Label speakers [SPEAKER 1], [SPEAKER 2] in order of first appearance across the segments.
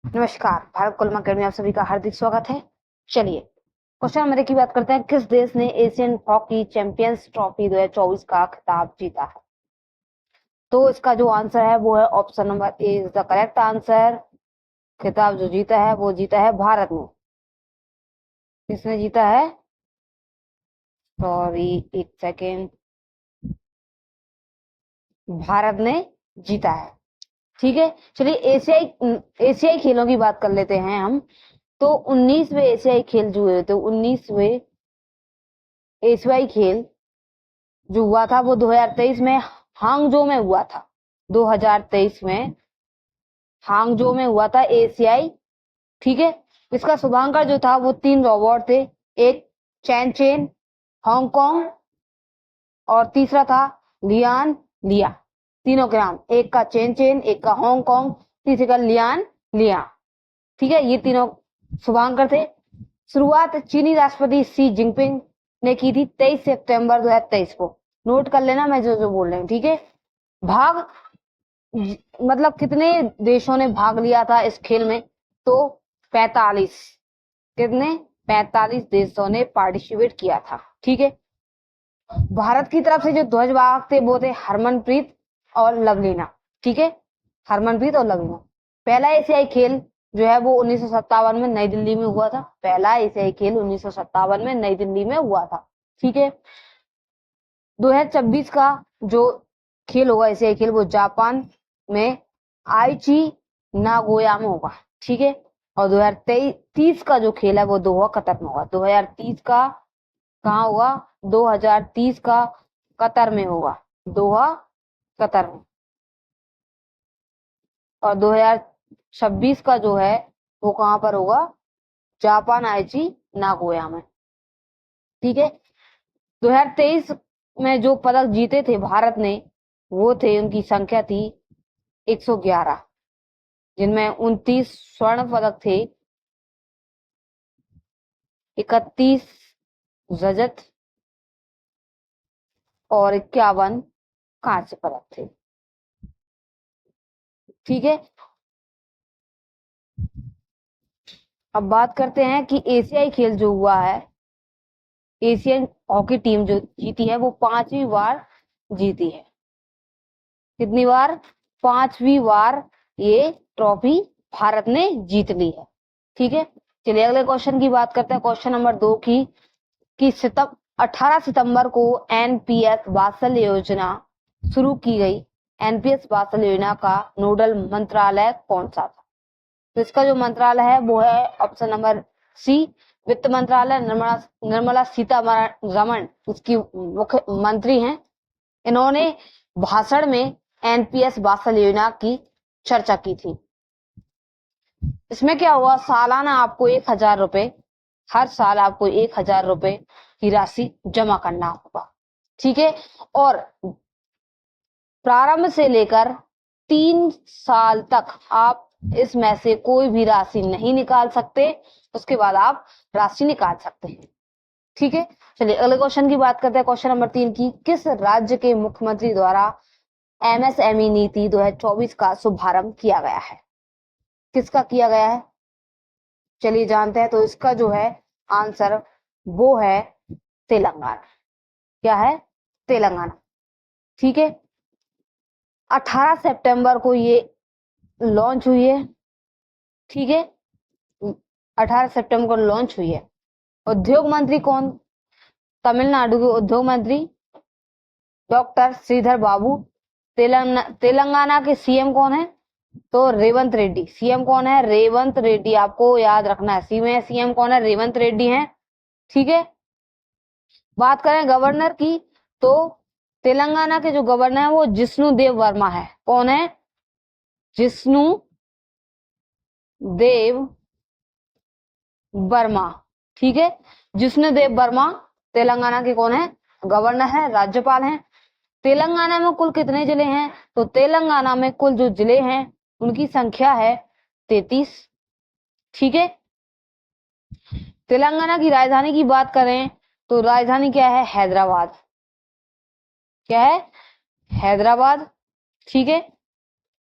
[SPEAKER 1] नमस्कार। भारत कोलम अकेडमी आप सभी का हार्दिक स्वागत है। चलिए क्वेश्चन नंबर 1 की बात करते हैं। किस देश ने एशियन हॉकी चैंपियंस ट्रॉफी 2024 का खिताब जीता है? तो इसका जो आंसर है वो है option number A is the correct answer. खिताब जो जीता है वो जीता है भारत ने। किसने जीता है? सॉरी, एक सेकेंड। भारत ने जीता है। ठीक है, चलिए एशियाई खेलों की बात कर लेते हैं हम। तो 19वें एशियाई खेल जो हुए थे, 19वें एशियाई खेल जो हुआ था वो 2023 में हांगजो में हुआ था। 2023 में हांगजो में हुआ था एशियाई। ठीक है, इसका शुभांकर जो था वो 3 रोबोट थे। एक चैन चेन, हांगकांग, और तीसरा था लियान लिया। तीनों के नाम, एक का चेन चेन, एक का हांगकांग, तीसरे का लियान लिया। ठीक है, ये तीनों शुभांकर थे। शुरुआत चीनी राष्ट्रपति शी जिनपिंग ने की थी 23 सितंबर 2023 को। नोट कर लेना मैं जो जो बोल रहे हैं। ठीक है, भाग मतलब कितने देशों ने भाग लिया था इस खेल में? तो 45। कितने? 45 देशों ने पार्टिसिपेट किया था। ठीक है, भारत की तरफ से जो ध्वजवाहक थे वो थे हरमनप्रीत और लवलीना। ठीक है, हरमनप्रीत और लवलीना। पहला एशियाई खेल जो है वो 1957 में नई दिल्ली में हुआ था। पहला एशियाई खेल 1957 में नई दिल्ली में हुआ था। ठीक है, 2026 का जो खेल होगा एशियाई खेल वो जापान में आईची नागोया में होगा। ठीक है, और 2030 का जो खेल है वो दोहा कतर में होगा। 2030 का कहाँ होगा? 2030 का कतर में होगा, दोहा कतर में। और 2026 का जो है वो कहाँ पर होगा? जापान आईची नागोया में। ठीक है, 2023 में जो पदक जीते थे भारत ने वो थे, उनकी संख्या थी 111, जिनमें 29 स्वर्ण पदक थे, 31 रजत और 51 कांस्य पदक थे। ठीक है, अब बात करते हैं कि एशियाई खेल जो हुआ है, एशियन हॉकी टीम जो जीती है वो 5वीं बार जीती है। कितनी बार? 5वीं बार ये ट्रॉफी भारत ने जीत ली है। ठीक है, चलिए अगले क्वेश्चन की बात करते हैं, क्वेश्चन नंबर 2 की। कि 18 सितंबर को एनपीएस वात्सल्य योजना शुरू की गई। एनपीएस वात्सल्य योजना का नोडल मंत्रालय कौन सा था? तो इसका जो मंत्रालय है वो है ऑप्शन नंबर सी वित्त मंत्रालय। निर्मला सीतारमण उसकी मुख्य मंत्री हैं। इन्होंने भाषण में एनपीएस वात्सल्य योजना की चर्चा की थी। इसमें क्या हुआ? सालाना आपको 1,000 रुपए, हर साल आपको 1,000 रुपए की राशि जमा करना होगा। ठीक है, और प्रारंभ से लेकर 3 साल तक आप इसमें से कोई भी राशि नहीं निकाल सकते। उसके बाद आप राशि निकाल सकते हैं। ठीक है, चलिए अगले क्वेश्चन की बात करते हैं, क्वेश्चन नंबर 3 की। किस राज्य के मुख्यमंत्री द्वारा एमएसएमई नीति 2024 का शुभारंभ किया गया है? किसका किया गया है? चलिए जानते हैं। तो इसका जो है आंसर वो है तेलंगाना। क्या है? तेलंगाना। ठीक है, 18 सितंबर को ये लॉन्च हुई है। ठीक है, 18 सितंबर को लॉन्च हुई है। उद्योग मंत्री कौन? तमिलनाडु के उद्योग मंत्री डॉक्टर श्रीधर बाबू। तेलंगाना के सीएम कौन है? तो रेवंत रेड्डी। सीएम कौन है? रेवंत रेड्डी। आपको याद रखना है, सीएम कौन है? रेवंत रेड्डी है। ठीक है, बात करें गवर्नर की, तो तेलंगाना के जो गवर्नर है वो जिष्णु देव वर्मा है। कौन है? जिष्णु देव वर्मा। ठीक है, जिष्णु देव वर्मा तेलंगाना के कौन है? गवर्नर है, राज्यपाल हैं। तेलंगाना में कुल कितने जिले हैं? तो तेलंगाना में कुल जो जिले हैं उनकी संख्या है 33। ठीक है, तेलंगाना की राजधानी की बात करें तो राजधानी क्या है? हैदराबाद। क्या है? हैदराबाद। ठीक है,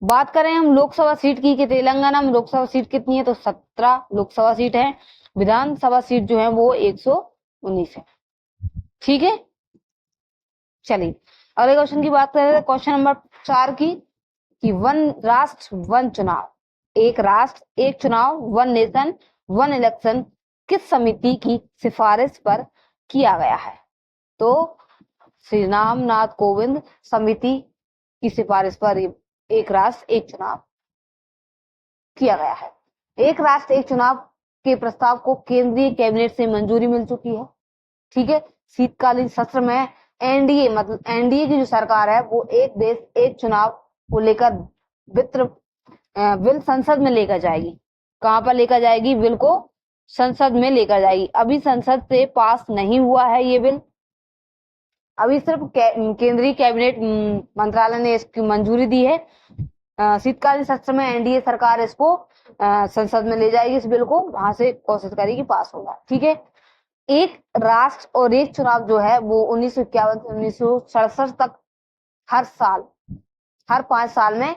[SPEAKER 1] बात करें हम लोकसभा सीट की कि तेलंगाना में लोकसभा सीट कितनी है, तो 17 लोकसभा सीट है। विधानसभा सीट जो है वो 119 है। ठीक है, चलिए अगले क्वेश्चन की बात करें, क्वेश्चन नंबर 4 की कि वन राष्ट्र वन चुनाव, एक राष्ट्र एक चुनाव, वन नेशन वन इलेक्शन किस समिति की सिफारिश पर किया गया है? तो श्री रामनाथ कोविंद समिति की सिफारिश पर एक राष्ट्र एक चुनाव किया गया है। एक राष्ट्र एक चुनाव के प्रस्ताव को केंद्रीय कैबिनेट से मंजूरी मिल चुकी है। ठीक है, शीतकालीन सत्र में एनडीए मतलब एनडीए की जो सरकार है वो एक देश एक चुनाव को लेकर बिल संसद में लेकर जाएगी। कहां पर लेकर जाएगी? बिल को संसद में लेकर जाएगी। अभी संसद से पास नहीं हुआ है ये बिल, अभी सिर्फ केंद्रीय कैबिनेट मंत्रालय ने इसकी मंजूरी दी है। शीतकालीन सत्र में एनडीए सरकार इसको संसद में ले जाएगी, इस बिल को वहां से कोशिश करेगी पास होगा। ठीक है, एक राष्ट्र और एक चुनाव जो है वो 1951 से 1967 तक हर साल हर 5 साल में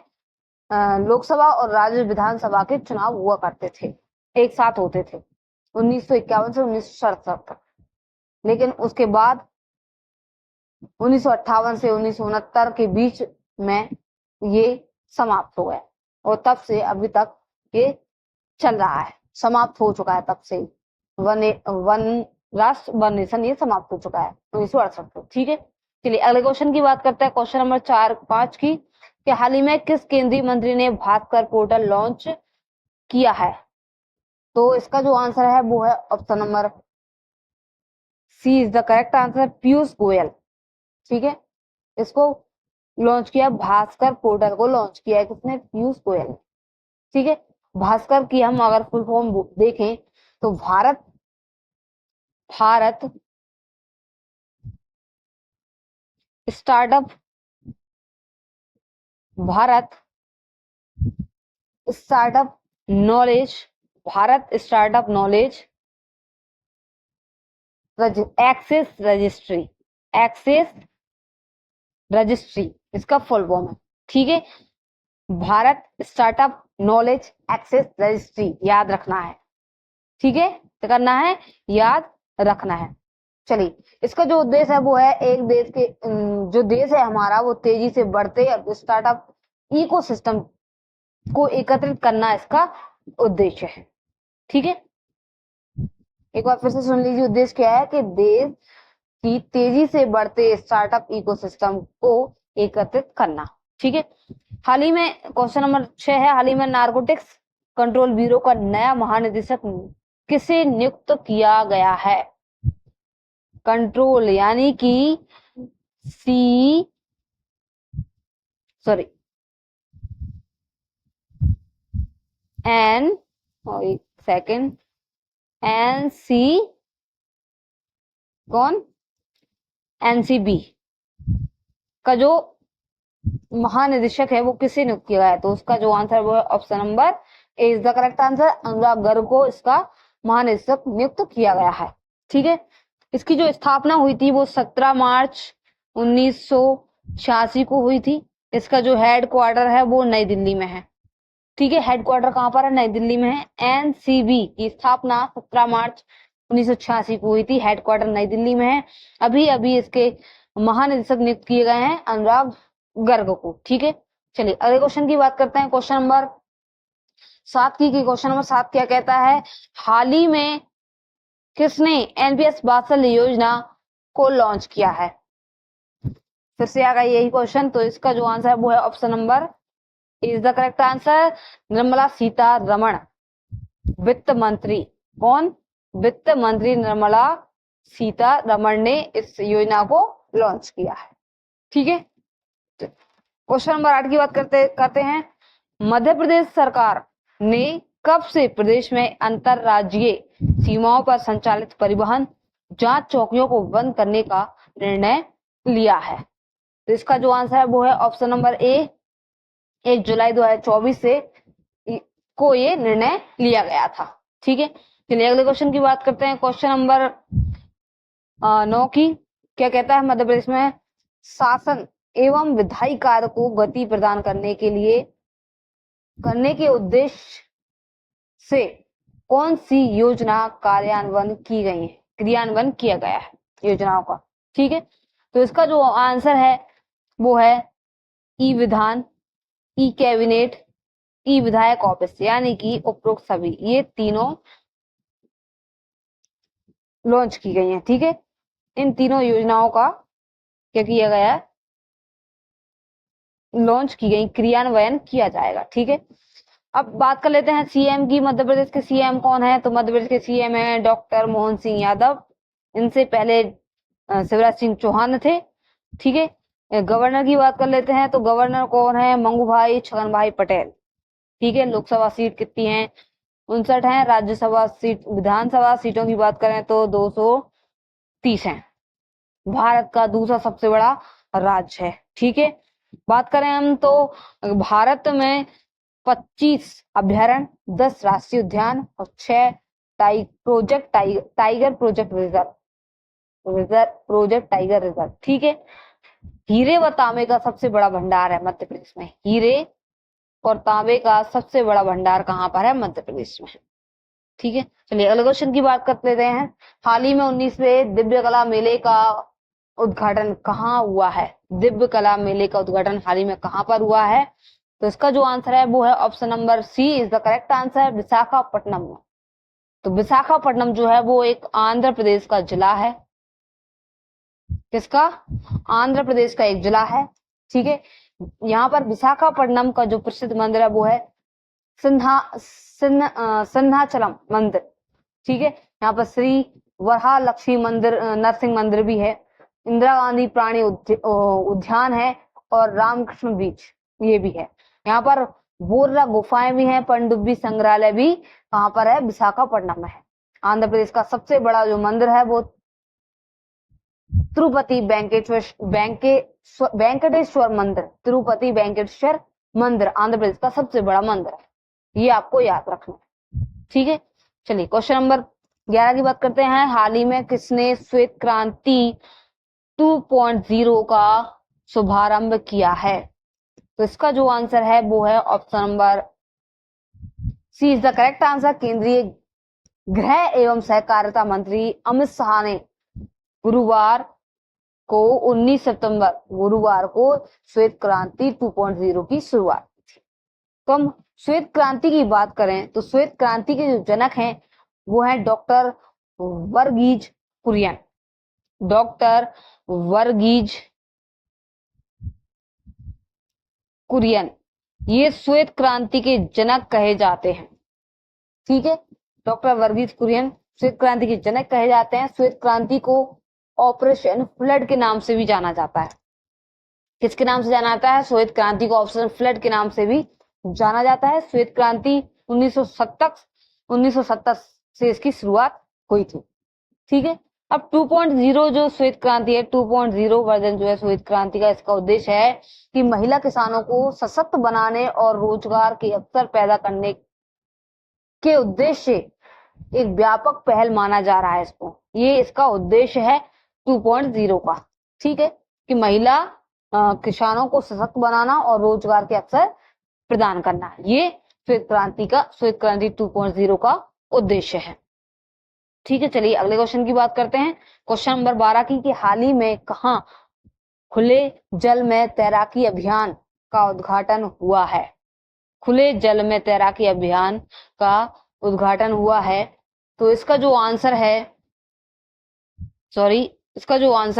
[SPEAKER 1] लोकसभा और राज्य विधानसभा के चुनाव हुआ करते थे, एक साथ होते थे 1951 से 1967 तक। लेकिन उसके बाद 1958 से 1969 के बीच में ये समाप्त हो गया और तब से अभी तक ये चल रहा है, समाप्त हो चुका है तब से। वन राष्ट्र वन नेशन ये समाप्त हो चुका है 1968 को। ठीक है, चलिए अगले क्वेश्चन की बात करते हैं, क्वेश्चन नंबर 4-5 की कि हाल ही में किस केंद्रीय मंत्री ने भास्कर पोर्टल लॉन्च किया है? तो इसका जो आंसर है वो है option number C is the correct answer, Piyush Goyal. ठीक है, इसको लॉन्च किया, भास्कर पोर्टल को लॉन्च किया है किसने? पीयूष गोयल। ठीक है, भास्कर की हम अगर फुल फॉर्म देखें तो Bharat startup knowledge access registry इसका फुल फॉर्म है। ठीक है, Bharat startup knowledge access registry याद रखना है। ठीक है, तो करना है, याद रखना है। चलिए, इसका जो उद्देश्य है वो है एक देश के जो देश है हमारा वो तेजी से बढ़ते स्टार्टअप इकोसिस्टम को एकत्रित करना इसका उद्देश्य है। ठीक है, एक बार फिर से सुन लीजिए, उद्देश्य क्या है कि देश की तेजी से बढ़ते स्टार्टअप इकोसिस्टम को एकत्रित करना। ठीक है, हाल ही में क्वेश्चन नंबर 6 है, हाल ही में नारकोटिक्स कंट्रोल ब्यूरो का नया महानिदेशक किसे नियुक्त किया गया है? कंट्रोल यानी कि एनसीबी का जो महानिदेशक है वो किसे नियुक्त किया गया है? तो उसका जो आंसर वो है option number A is the correct answer, Anurag Garg को इसका महानिदेशक नियुक्त किया गया है। ठीक है, इसकी जो स्थापना हुई थी वो 17 मार्च 1986 को हुई थी। इसका जो हेड क्वार्टर है वो नई दिल्ली में है। ठीक है, हेड क्वार्टर कहां पर है? नई दिल्ली में है। एनसीबी की स्थापना 17 मार्च 1986 को हुई थी, हेड क्वार्टर नई दिल्ली में है। अभी अभी इसके महानिदेशक नियुक्त किए गए हैं अनुराग गर्ग को। ठीक है, चलिए अगले क्वेश्चन की बात करते हैं, क्वेश्चन नंबर 7 की। क्वेश्चन नंबर 7 क्या कहता है? हाल ही में किसने एनपीएस वात्सल्य योजना को लॉन्च किया है? फिर से आ गया यही क्वेश्चन, तो इसका जो आंसर है वो है option number is the correct answer, Nirmala Sitharaman वित्त मंत्री। कौन? वित्त मंत्री निर्मला सीतारमण ने इस योजना को लॉन्च किया है। ठीक है, क्वेश्चन नंबर 8 की बात करते हैं, मध्य प्रदेश सरकार ने कब से प्रदेश में अंतरराज्यीय सीमाओं पर संचालित परिवहन जांच चौकियों को बंद करने का निर्णय लिया है? तो इसका जो आंसर है वो है ऑप्शन नंबर ए, 1 जुलाई 2024 से को ये निर्णय लिया गया था। ठीक है, चलिए अगले क्वेश्चन की बात करते हैं, क्वेश्चन नंबर 9 की क्या कहता है? मध्य प्रदेश में शासन एवं विधायी कार्य को गति प्रदान करने के लिए करने के उद्देश्य से कौन सी योजना क्रियान्वयन किया गया है योजनाओं का। ठीक है, तो इसका जो आंसर है वो है ई विधान, ई कैबिनेट, ई विधायक ऑफिस, यानी कि उपरोक्त सभी ये तीनों लॉन्च की गई हैं। ठीक है, इन तीनों योजनाओं का क्या किया गया है, लॉन्च की गई, क्रियान्वयन किया जाएगा। ठीक है, अब बात कर लेते हैं सीएम की। मध्य प्रदेश के सीएम कौन है, तो मध्य प्रदेश के सीएम है डॉक्टर मोहन सिंह यादव। इनसे पहले शिवराज सिंह चौहान थे। ठीक है, गवर्नर की बात कर लेते हैं, तो गवर्नर कौन है, मंगूभाई छगन भाई पटेल। ठीक है, लोकसभा सीट कितनी है, 59 है। राज्यसभा सीट, विधानसभा सीटों की बात करें तो 230 है। भारत का दूसरा सबसे बड़ा राज्य है। ठीक है, बात करें हम तो भारत में 25 अभ्यारण्य, 10 राष्ट्रीय उद्यान और 6 टाइगर प्रोजेक्ट रिजर्व। ठीक है, हीरे व तांबे का सबसे बड़ा भंडार है मध्य प्रदेश में। हीरे और तांबे का सबसे बड़ा भंडार कहाँ पर है, मध्य प्रदेश में। ठीक है, चलिए अगले क्वेश्चन की बात कर लेते हैं। हाल ही में 19वें दिव्य कला मेले का उद्घाटन कहाँ हुआ है, दिव्य कला मेले का उद्घाटन हाल ही में कहाँ पर हुआ है, तो इसका जो आंसर है वो है option number C is the correct answer, Visakhapatnam में। तो विशाखापट्टनम जो है वो एक आंध्र प्रदेश का जिला है। किसका, आंध्र प्रदेश का एक जिला है। ठीक है, यहाँ पर विशाखापट्टनम का जो प्रसिद्ध मंदिर है वो है सिन्हाचलम मंदिर। ठीक है, यहाँ पर श्री वरहालक्ष्मी मंदिर, नरसिंह मंदिर भी है, इंदिरा गांधी प्राणी उद्यान है और रामकृष्ण बीच ये भी है। यहाँ पर बोर्रा गुफाएं भी हैं, पनडुब्बी संग्रहालय भी कहाँ पर है, विशाखापट्टनम में है। आंध्र प्रदेश का सबसे बड़ा जो मंदिर है वो तिरुपति वेंकटेश्वर मंदिर, तिरुपति वेंकटेश्वर मंदिर आंध्र प्रदेश का सबसे बड़ा मंदिर है, ये आपको याद रखना है। ठीक है, चलिए क्वेश्चन नंबर 11 की बात करते हैं। हाल ही में किसने श्वेत क्रांति 2.0 का शुभारंभ किया है, तो इसका जो आंसर है वो है option number C is the correct answer, केंद्रीय गृह एवं सहकारिता मंत्री अमित शाह ने गुरुवार को 19 सितंबर गुरुवार को श्वेत क्रांति 2.0 की शुरुआत की थी। तो हम श्वेत क्रांति की बात करें तो श्वेत क्रांति के जो जनक हैं वो है डॉक्टर वर्गीज कुरियन। डॉक्टर वर्गीज कुरियन ये श्वेत क्रांति के जनक कहे जाते हैं। ठीक है, डॉक्टर वर्गीज कुरियन श्वेत क्रांति के जनक कहे जाते हैं। श्वेत क्रांति को ऑपरेशन फ्लड के नाम से भी जाना जाता है। किसके नाम से जाना जाता है, श्वेत क्रांति को ऑपरेशन फ्लड के नाम से भी जाना जाता है। श्वेत क्रांति 1970 से इसकी शुरुआत हुई थी। ठीक है, अब 2.0 जो श्वेत क्रांति है, 2.0 वर्जन जो है श्वेत क्रांति का, इसका उद्देश्य है कि महिला किसानों को सशक्त बनाने और रोजगार के अवसर पैदा करने के उद्देश्य से एक व्यापक पहल माना जा रहा है इसको। ये इसका उद्देश्य है 2.0 का। ठीक है, कि महिला किसानों को सशक्त बनाना और रोजगार के अवसर प्रदान करना, ये श्वेत क्रांति 2.0 का उद्देश्य है। ठीक है, चलिए अगले क्वेश्चन की बात करते हैं। क्वेश्चन नंबर 12 की कि हाल ही में कहाँ खुले जल में तैराकी अभियान का उद्घाटन हुआ है। खुले जल में तैराकी अभियान का उद्घाटन हुआ है, तो इसका जो आंसर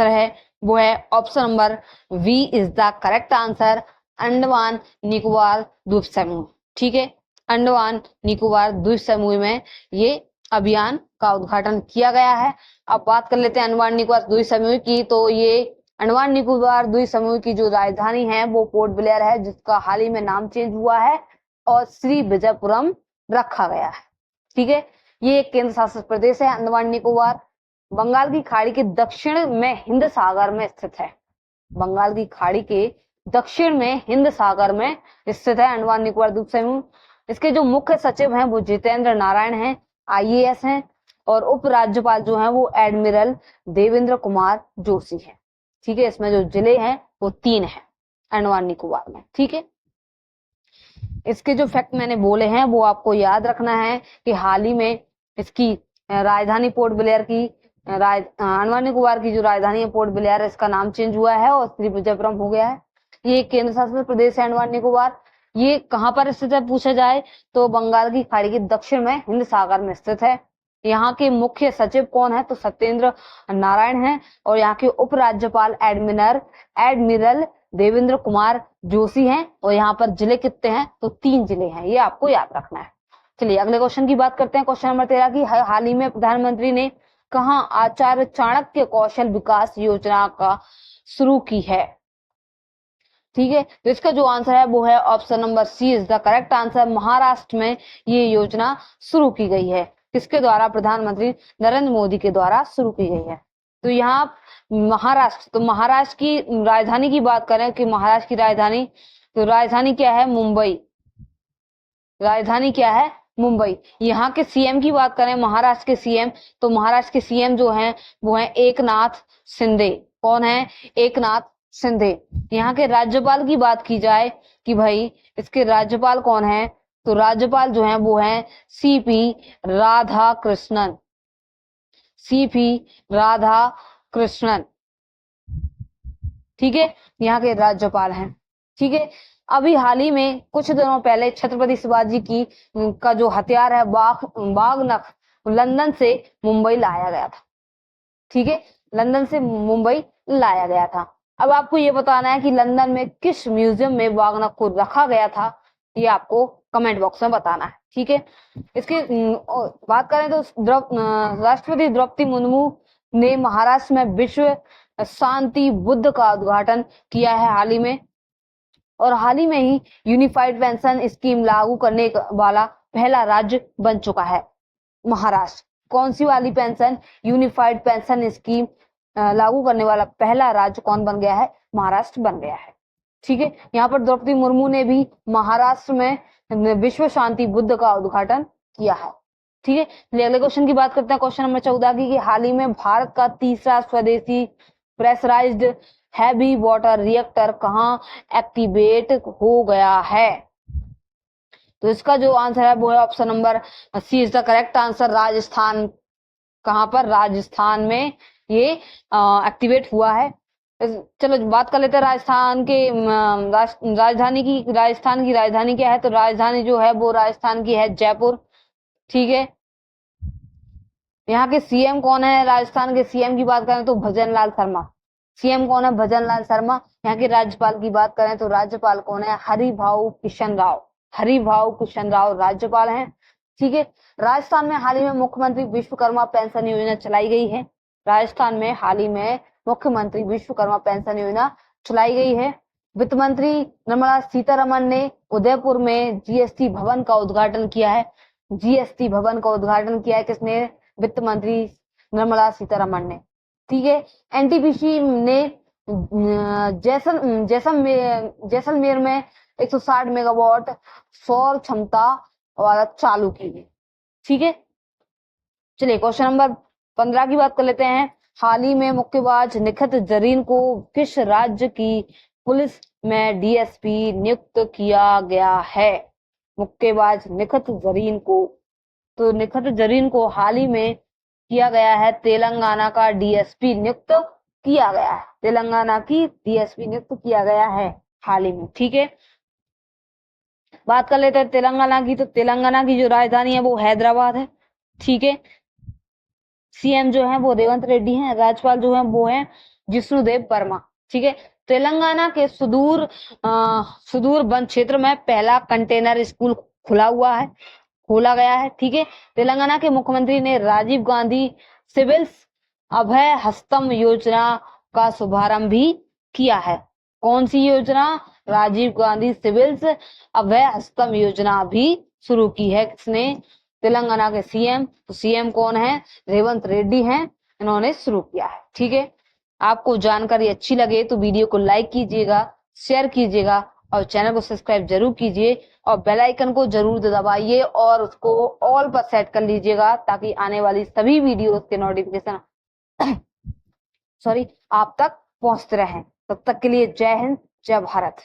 [SPEAKER 1] है वो है option number B is the correct answer, Andaman Nicobar द्वीप समूह। ठीक है, अंडमान निकोबार द्वीप समूह में ये अभियान का उद्घाटन किया गया है। अब बात कर लेते हैं अंडमान निकोबार द्वीप समूह की, तो ये अंडमान निकोबार द्वीप समूह की जो राजधानी है वो पोर्ट ब्लेयर है, जिसका हाल ही में नाम चेंज हुआ है और श्री विजयपुरम रखा गया है। ठीक है, ये एक केंद्र शासित प्रदेश है अंडमान निकोबार, बंगाल की खाड़ी के दक्षिण में हिंद सागर में स्थित है। बंगाल की खाड़ी के दक्षिण में हिंद सागर में स्थित है अंडमान निकोबार द्वीप समूह। इसके जो मुख्य सचिव हैं वो जितेंद्र नारायण हैं, IAS हैं, और उपराज्यपाल जो हैं वो एडमिरल देवेंद्र कुमार जोशी हैं। ठीक है, इसमें जो जिले हैं वो 3 हैं अंडमान निकोबार में। ठीक है, इसके जो फैक्ट मैंने बोले हैं वो आपको याद रखना है कि हाल ही में इसकी राजधानी पोर्ट ब्लेयर की अंडमान निकोबार की जो राजधानी है पोर्ट ब्लेयर, इसका नाम चेंज हुआ है और त्रिभुवनपुरम हो गया है। ये केंद्र शासित प्रदेश है अंडमान निकोबार। ये कहाँ पर स्थित है पूछा जाए तो बंगाल की खाड़ी के दक्षिण में हिंद सागर में स्थित है। यहाँ के मुख्य सचिव कौन है तो सत्येंद्र नारायण है, और यहाँ के उपराज्यपाल एडमिरल देवेंद्र कुमार जोशी हैं। और यहाँ पर जिले कितने हैं तो 3 जिले हैं, ये आपको याद रखना है। चलिए अगले क्वेश्चन की बात करते हैं। क्वेश्चन नंबर 13 की, हाल ही में प्रधानमंत्री ने कहाँ आचार्य चाणक्य कौशल विकास योजना का शुरू की है? ठीक है, तो इसका जो आंसर है वो है option number C is the correct answer. Maharashtra में ये योजना शुरू की गई है। किसके द्वारा? प्रधानमंत्री नरेंद्र मोदी के द्वारा शुरू की गई है। तो यहाँ महाराष्ट्र, तो महाराष्ट्र की राजधानी की बात करें कि महाराष्ट्र की राजधानी, तो राजधानी क्या है? मुंबई। राजधानी क्या है? मुंबई। यहाँ के सीएम की बात करें, महाराष्ट्र के सीएम, तो महाराष्ट्र के सीएम जो हैं वो हैं एकनाथ शिंदे। कौन है? एकनाथ शिंदे। यहाँ के राज्यपाल की बात की जाए कि भाई इसके राज्यपाल कौन है, तो राज्यपाल जो हैं वो हैं सीपी राधाकृष्णन। सीपी राधाकृष्णन, ठीक है, यहाँ के राज्यपाल हैं। ठीक है, अभी हाल ही में कुछ दिनों पहले छत्रपति शिवाजी की का जो हथियार है बाघनख, लंदन से मुंबई लाया गया था। ठीक है, लंदन से मुंबई लाया गया था। अब आपको ये बताना है कि लंदन में किस म्यूजियम में बाघनख को रखा गया था, ये आपको कमेंट बॉक्स में बताना है। ठीक है, इसके बात करें तो राष्ट्रपति द्रौपदी मुर्मू ने महाराष्ट्र में विश्व शांति बुद्ध का उद्घाटन किया है हाल ही में, और हाल ही में ही यूनिफाइड पेंशन स्कीम लागू करने वाला पहला राज्य बन चुका है महाराष्ट्र। कौन सी वाली पेंशन? यूनिफाइड पेंशन स्कीम लागू करने वाला पहला राज्य कौन बन गया है? महाराष्ट्र बन गया है। ठीक है, यहाँ पर द्रौपदी मुर्मू ने भी महाराष्ट्र में विश्व शांति बुद्ध का उद्घाटन किया है। ठीक है, अगले क्वेश्चन की बात करते हैं। क्वेश्चन नंबर 14 की, हाल ही में भारत का तीसरा स्वदेशी प्रेशराइज्ड हैवी वाटर रिएक्टर कहाँ एक्टिवेट हो गया है? तो इसका जो आंसर है वो है option number C is the correct answer. Rajasthan. कहाँ पर? राजस्थान में ये एक्टिवेट हुआ है। चलो बात कर लेते हैं राजस्थान के राजधानी की। राजस्थान की राजधानी क्या है? तो राजधानी जो है वो राजस्थान की है जयपुर। ठीक है, यहाँ के सीएम कौन है? राजस्थान के सीएम की बात करें तो भजन लाल शर्मा। सीएम कौन है? भजन लाल शर्मा। यहाँ के राज्यपाल की बात करें तो राज्यपाल कौन है? हरिभाऊ कृष्ण राव। हरिभाऊ कृष्ण राव राज्यपाल हैं। ठीक है, राजस्थान में हाल ही में मुख्यमंत्री विश्वकर्मा पेंशन योजना चलाई गई है। राजस्थान में हाल ही में मुख्यमंत्री विश्वकर्मा पेंशन योजना चलाई गई है। वित्त मंत्री निर्मला सीतारमण ने उदयपुर में जीएसटी भवन का उद्घाटन किया है। जीएसटी भवन का उद्घाटन किया है किसने? वित्त मंत्री निर्मला सीतारमण ने। ठीक है, एनटीपीसी ने जैसलमेर में 160 मेगावाट सौर क्षमता वाला चालू की है। ठीक है, चलिए क्वेश्चन नंबर 15 की बात कर लेते हैं। हाल ही में मुक्केबाज निखत जरीन को किस राज्य की पुलिस में डीएसपी नियुक्त किया गया है? मुक्केबाज निखत जरीन को, तो निखत जरीन को हाल ही में किया गया है तेलंगाना का डीएसपी नियुक्त किया गया है। तेलंगाना की डीएसपी नियुक्त किया गया है हाल ही में। ठीक है, बात कर लेते हैं तेलंगाना की। तो तेलंगाना की जो राजधानी है वो हैदराबाद है। ठीक है, सीएम जो है वो रेवंत रेड्डी हैं। राज्यपाल जो है वो है जिष्णुदेव वर्मा। ठीक है, तेलंगाना के सुदूर वन क्षेत्र में पहला कंटेनर स्कूल खोला गया है। ठीक है, तेलंगाना के मुख्यमंत्री ने राजीव गांधी सिविल्स अभय हस्तम योजना का शुभारंभ भी किया है। कौन सी योजना? राजीव गांधी सिविल्स अभय हस्तम योजना भी शुरू की है किसने? तेलंगाना के सीएम। तो सीएम कौन है? रेवंत रेड्डी हैं, इन्होंने शुरू किया है। ठीक है, आपको जानकारी अच्छी लगे तो वीडियो को लाइक कीजिएगा, शेयर कीजिएगा और चैनल को सब्सक्राइब जरूर कीजिए और बेल आइकन को जरूर दबाइए और उसको ऑल पर सेट कर लीजिएगा ताकि आने वाली सभी वीडियोस के नोटिफिकेशन आप तक पहुंचते रहें। तब तक के लिए जय हिंद, जय भारत।